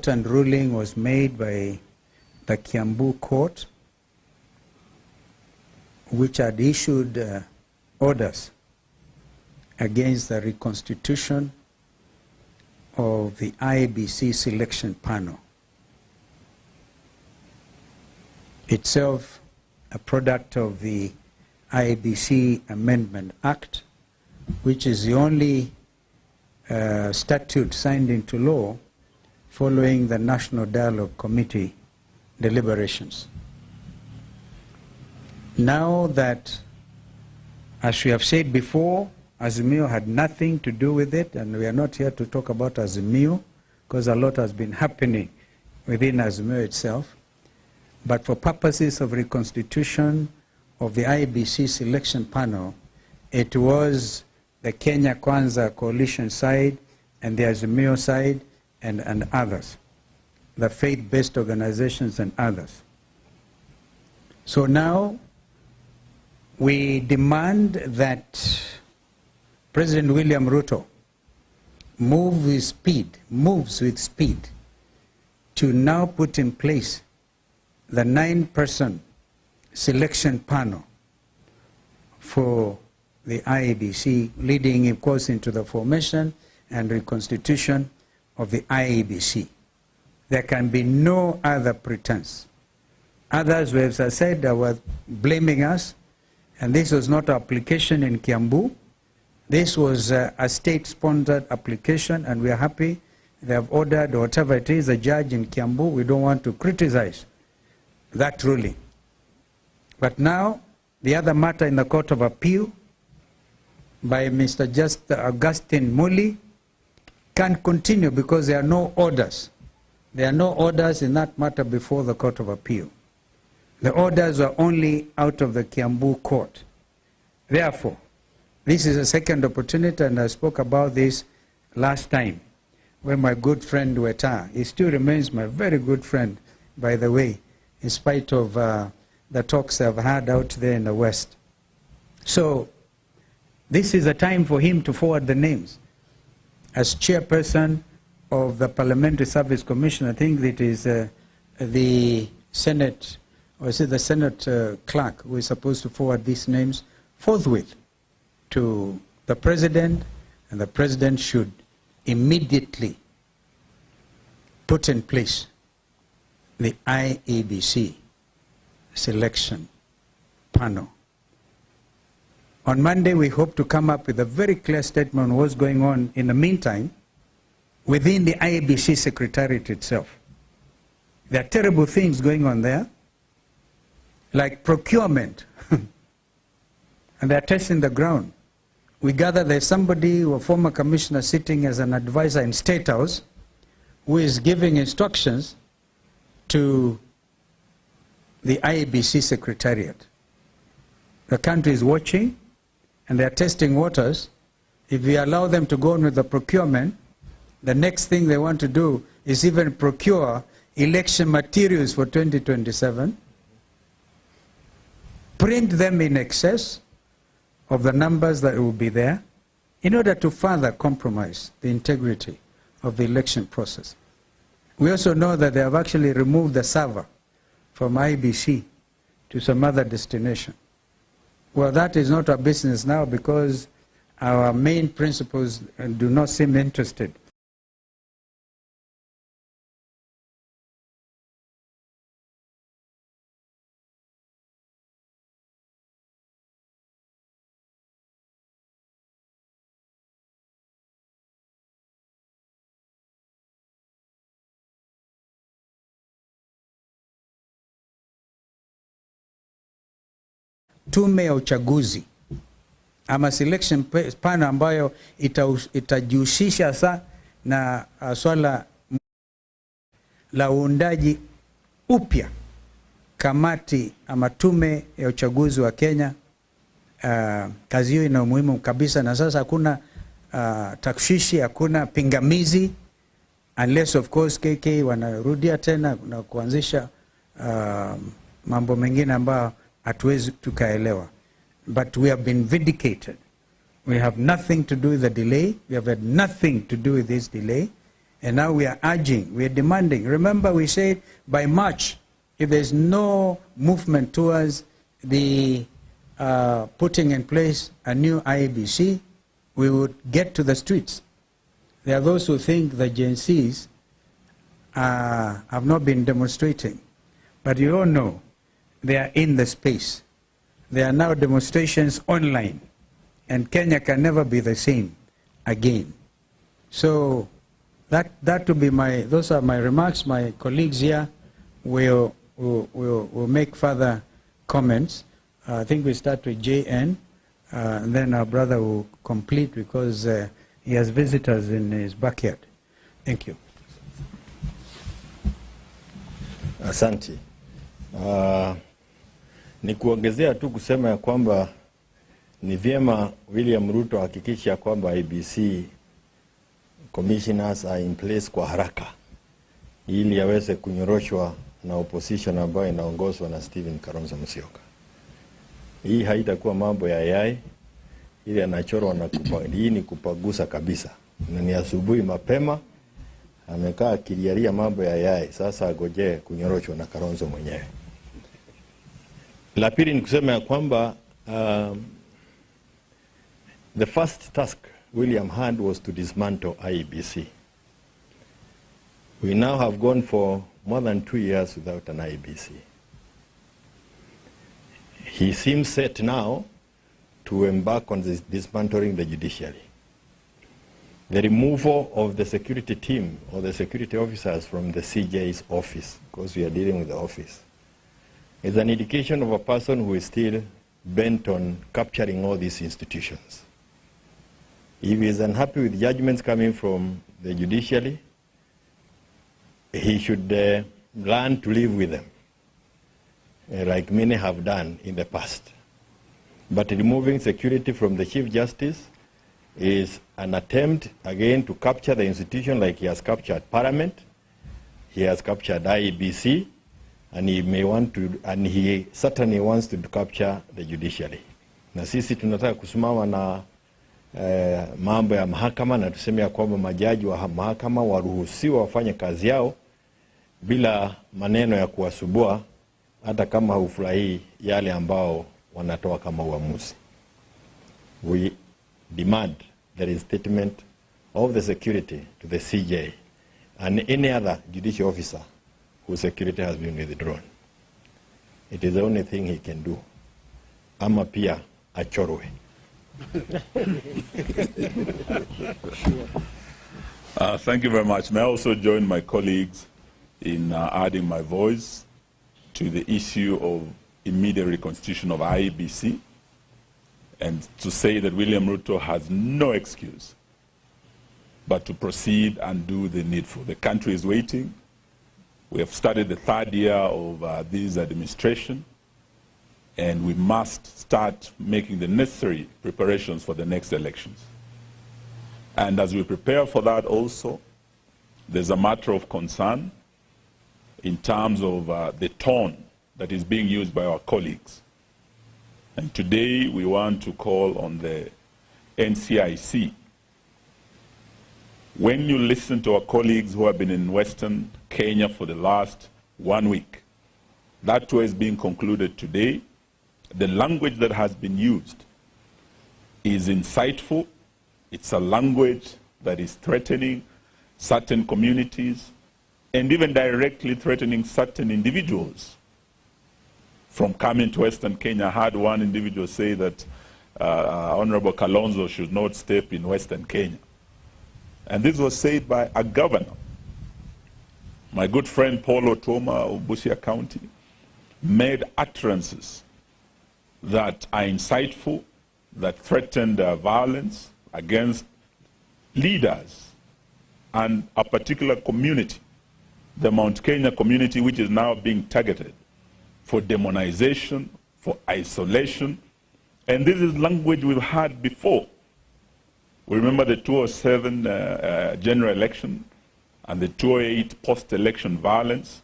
important ruling was made by the Kiambu court, which had issued orders against the reconstitution of the IEBC selection panel, itself a product of the IEBC Amendment Act, which is the only statute signed into law following the National Dialogue Committee deliberations. Now that, as we have said before, Azimio had nothing to do with it, and we are not here to talk about Azimio because a lot has been happening within Azimio itself. But for purposes of reconstitution of the IEBC selection panel, it was the Kenya Kwanza coalition side and the Azimio side and others, the faith-based organizations and others. So now we demand that President William Ruto moves with speed to now put in place the 9-person selection panel for the IEBC, leading, of course, into the formation and reconstitution of the IEBC. There can be no other pretense. Others, as I said, were blaming us, and this was not an application in Kiambu. This was a state-sponsored application, and we are happy they have ordered, or whatever it is, a judge in Kiambu. We don't want to criticize that ruling. But now, the other matter in the Court of Appeal by Mr. Augustine Muli can continue because there are no orders. There are no orders in that matter before the Court of Appeal. The orders are only out of the Kiambu court. Therefore, this is a second opportunity, and I spoke about this last time when my good friend Weta, he still remains my very good friend, by the way, in spite of the talks I've had out there in the West. So this is a time for him to forward the names. As chairperson of the Parliamentary Service Commission, I think it is the Senate, or is it the Senate clerk who is supposed to forward these names forthwith to the President, and the President should immediately put in place the IEBC selection panel. On Monday, we hope to come up with a very clear statement on what's going on in the meantime within the IEBC Secretariat itself. There are terrible things going on there, like procurement, and they're testing the ground. We gather there's somebody, a former commissioner, sitting as an advisor in State House, who is giving instructions to the IEBC Secretariat. The country is watching, and they're testing waters. If we allow them to go on with the procurement, the next thing they want to do is even procure election materials for 2027, print them in excess of the numbers that will be there, in order to further compromise the integrity of the election process. We also know that they have actually removed the server from IEBC to some other destination. Well, that is not our business now, because our main principals do not seem interested. Tume ya uchaguzi ama selection panel ambayo itajihusisha sa na swala la uundaji upya kamati ama tume ya uchaguzi wa Kenya. Kazi hiyo ina umuhimu kabisa, na sasa hakuna takshishi, hakuna pingamizi, unless of course KK wanarudia tena na kuanzisha mambo mengine ambayo hatuwezi tukaelewa. But we have been vindicated. We have nothing to do with the delay. We have had nothing to do with this delay. And now we are urging, we are demanding. Remember, we said by March, if there's no movement towards the putting in place a new IEBC, we would get to the streets. There are those who think the Gen Zs have not been demonstrating. But you all know they are in the space. There are now demonstrations online. And Kenya can never be the same again. So that would be those are my remarks. My colleagues here will make further comments. I think we start with JN, and then our brother will complete because he has visitors in his backyard. Thank you. Asante. Ni kuongezea tu kusema ya kwamba ni vyema William Ruto hakikisha kwamba IEBC commissioners are in place kwa haraka ili aweze kunyoroshwa na opposition ambayo inaongozwa na Kalonzo Musyoka. Hii haitakuwa mambo ya yai ili anachorwa na hii ni kupagusa kabisa. Na ni asubuhi mapema amekaa akilialia mambo ya yai, sasa agoje kunyoroshwa na Kalonzo mwenyewe. La pili ni kusema ya kwamba the first task William had was to dismantle IEBC. We now have gone for more than 2 years without an IEBC. He seems set now to embark on this dismantling the judiciary. The removal of the security team or the security officers from the CJ's office, because we are dealing with the office, is an indication of a person who is still bent on capturing all these institutions. If he is unhappy with judgments coming from the judiciary, he should learn to live with them, like many have done in the past. But removing security from the Chief Justice is an attempt, again, to capture the institution like he has captured Parliament, he has captured IEBC, and he certainly wants to capture the judiciary. Na sisi tunataka kusimama na mambo ya mahakama na tuseme ya kwamba majaji wa mahakama waruhusiwa wafanye kazi yao bila maneno ya kuwasubua hata kama hufurahii yale ambao wanatoa kama uamuzi. We demand the reinstatement of the security to the CJ and any other judicial officer whose security has been withdrawn. It is the only thing he can do. Ama pia achorwe. Thank you very much. May I also join my colleagues in adding my voice to the issue of immediate reconstitution of IEBC and to say that William Ruto has no excuse but to proceed and do the needful. The country is waiting. We have started the 3rd year of this administration, and we must start making the necessary preparations for the next elections. And as we prepare for that also, there's a matter of concern in terms of the tone that is being used by our colleagues. And today we want to call on the NCIC. When you listen to our colleagues who have been in Western Kenya for the last 1 week, that tour is being concluded today. The language that has been used is insightful. It's a language that is threatening certain communities and even directly threatening certain individuals. From coming to Western Kenya, I heard one individual say that Honorable Kalonzo should not step in Western Kenya. And this was said by a governor. My good friend Paul Otoma of Busia County made utterances that are insightful, that threatened violence against leaders and a particular community, the Mount Kenya community, which is now being targeted for demonization, for isolation. And this is language we've had before. We remember the 2007 general election and the 2008 post-election violence,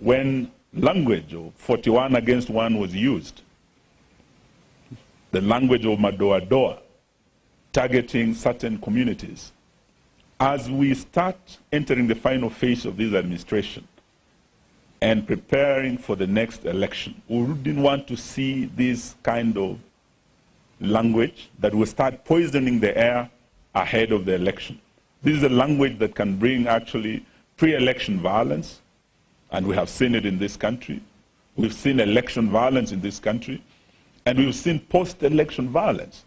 when language of 41 against 1 was used. The language of Madoa-doa, targeting certain communities. as we start entering the final phase of this administration and preparing for the next election, we didn't want to see this kind of language that will start poisoning the air ahead of the election. This is a language that can bring actually pre-election violence, and we have seen it in this country. We've seen election violence in this country, and we've seen post-election violence.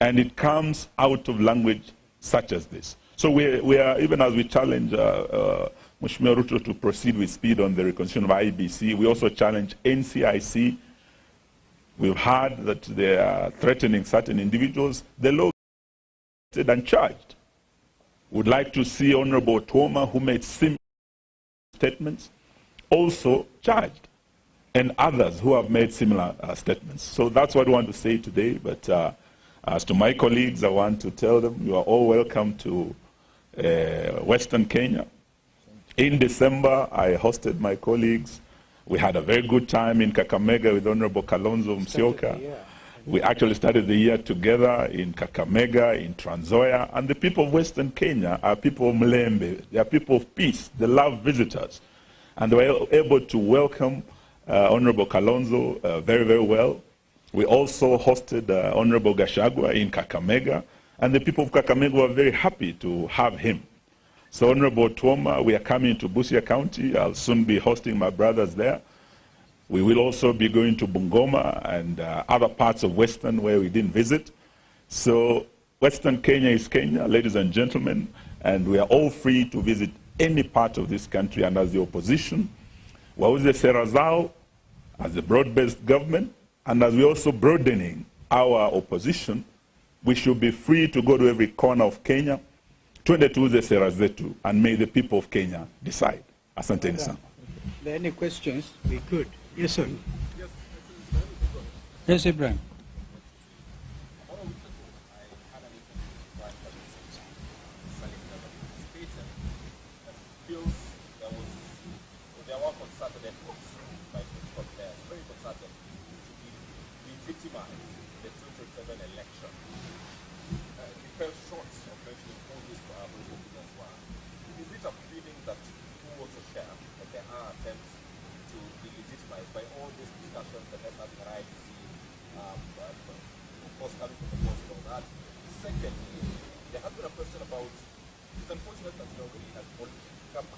And it comes out of language such as this. So we are, even as we challenge Mheshimiwa Ruto to proceed with speed on the reconstitution of IEBC, we also challenge NCIC. We've heard that they are threatening certain individuals. The law is uncharged. Would like to see Honorable Tuoma, who made similar statements, also charged, and others who have made similar statements. So that's what I want to say today. But as to my colleagues, I want to tell them you are all welcome to Western Kenya. In December, I hosted my colleagues. We had a very good time in Kakamega with Honorable Kalonzo Musyoka. We actually started the year together in Kakamega, in Trans Nzoia, and the people of Western Kenya are people of Mlembe. They are people of peace. They love visitors. And they were able to welcome Honorable Kalonzo very, very well. We also hosted Honorable Gachagua in Kakamega, and the people of Kakamega were very happy to have him. So Honorable Tuoma, we are coming to Busia County. I'll soon be hosting my brothers there. We will also be going to Bungoma and other parts of Western where we didn't visit. So Western Kenya is Kenya, ladies and gentlemen, and we are all free to visit any part of this country. And as the opposition, wauze sera zao as a broad-based government, and as we're also broadening our opposition, we should be free to go to every corner of Kenya, twende tuuze sera zetu, and may the people of Kenya decide. Asanteni sana. Are there any questions? We could. Yes, sir. Yes, Ibrahim.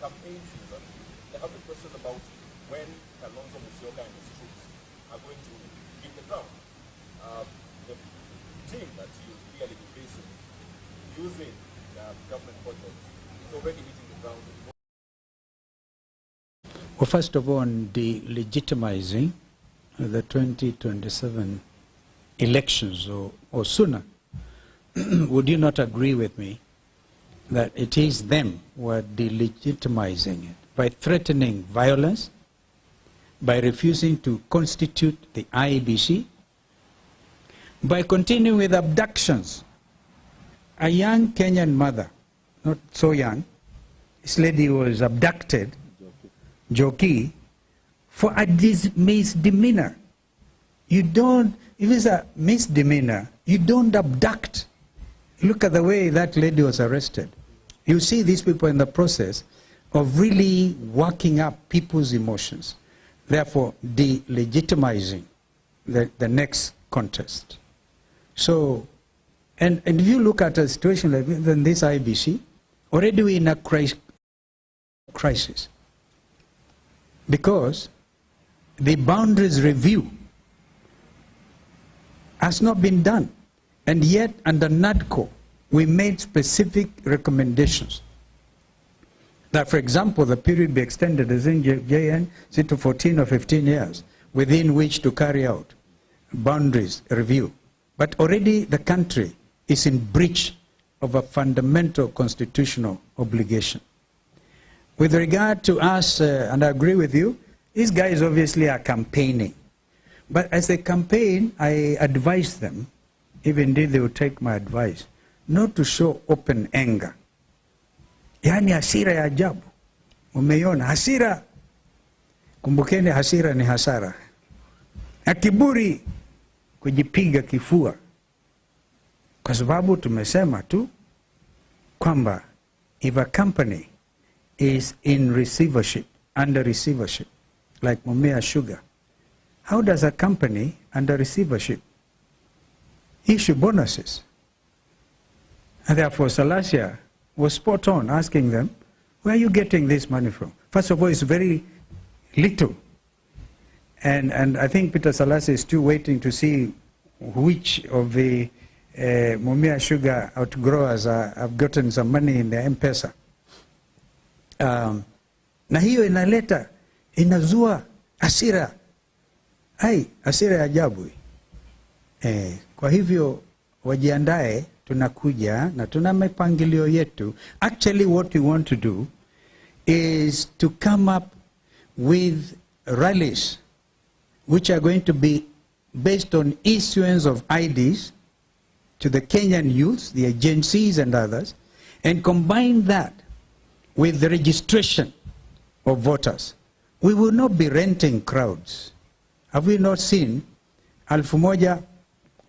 Campaign season, there have been questions about when Kalonzo Musyoka and his troops are going to hit the ground. The team that you clearly be facing using government projects is already hitting the ground. Well, first of all, on delegitimizing the 2027 elections or sooner, would you not agree with me that it is them who are delegitimizing it by threatening violence, by refusing to constitute the IEBC, by continuing with abductions? A young Kenyan mother, not so young, this lady was abducted, Joki, for a misdemeanor. You don't, if it's a misdemeanor, you don't abduct. Look at the way that lady was arrested. You see these people in the process of really working up people's emotions, therefore delegitimizing the next contest. So, and if you look at a situation like this IEBC, already we're in a crisis because the boundaries review has not been done, and yet under NADCO, we made specific recommendations that, for example, the period be extended as in JN to 14 or 15 years within which to carry out boundaries review. But already the country is in breach of a fundamental constitutional obligation. With regard to us, and I agree with you, these guys obviously are campaigning. But as they campaign, I advise them, if indeed they will take my advice, not to show open anger. Yani hasira ya ajabu. Umeiona hasira. Kumbukeni hasira ni hasara. Na kiburi kujipiga kifua. Kwa sababu tumesema tu kwamba if a company is in receivership, under receivership, like Mumia Sugar, how does a company under receivership issue bonuses? And therefore, Salasia was spot on asking them, where are you getting this money from? First of all, it's very little. And I think Peter Salasia is still waiting to see which of the Mumia Sugar outgrowers have gotten some money in their M-Pesa. Na hiyo inazua hasira. Hasira ya ajabu. Kwa hivyo wajiandae, tunakuja na tuna mipangilio yetu. Actually what we want to do is to come up with rallies which are going to be based on issuance of IDs to the Kenyan youth, the agencies and others, and combine that with the registration of voters. We will not be renting crowds. Have we not seen 1,000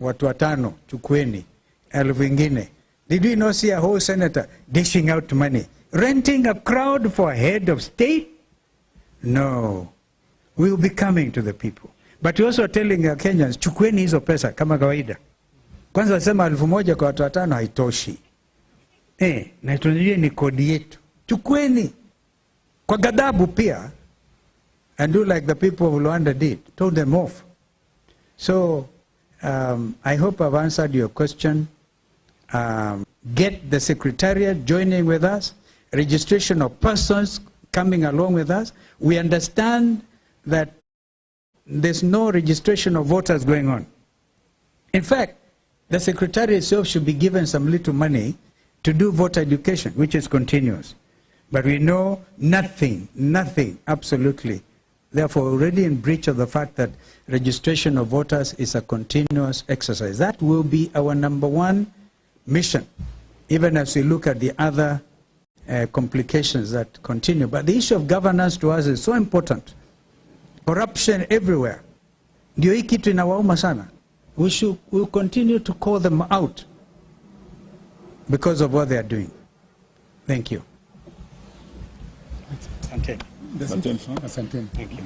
watu watano chukweni, 1,000 Did we not see a whole senator dishing out money? Renting a crowd for a head of state? No. We will be coming to the people. But we also telling our Kenyans, chukweni hizo pesa kama kawaida. Kwanza wasema 1,000 kwa watu watano haitoshi. Na tunajua ni kodi yetu. Chukweni. Kwa ghadhabu pia. And do like the people of Rwanda did. Told them off. So, I hope I've answered your question. Get the Secretariat joining with us. Registration of persons coming along with us. We understand that there's no registration of voters going on. In fact, the Secretariat itself should be given some little money to do voter education, which is continuous. But we know nothing, absolutely. Therefore, already in breach of the fact that registration of voters is a continuous exercise. That will be our #1 mission, even as we look at the other complications that continue. But the issue of governance to us is so important. Corruption everywhere. Ndio hii kitu inawauma sana. We'll continue to call them out because of what they are doing. Thank you. Asante. Thank you.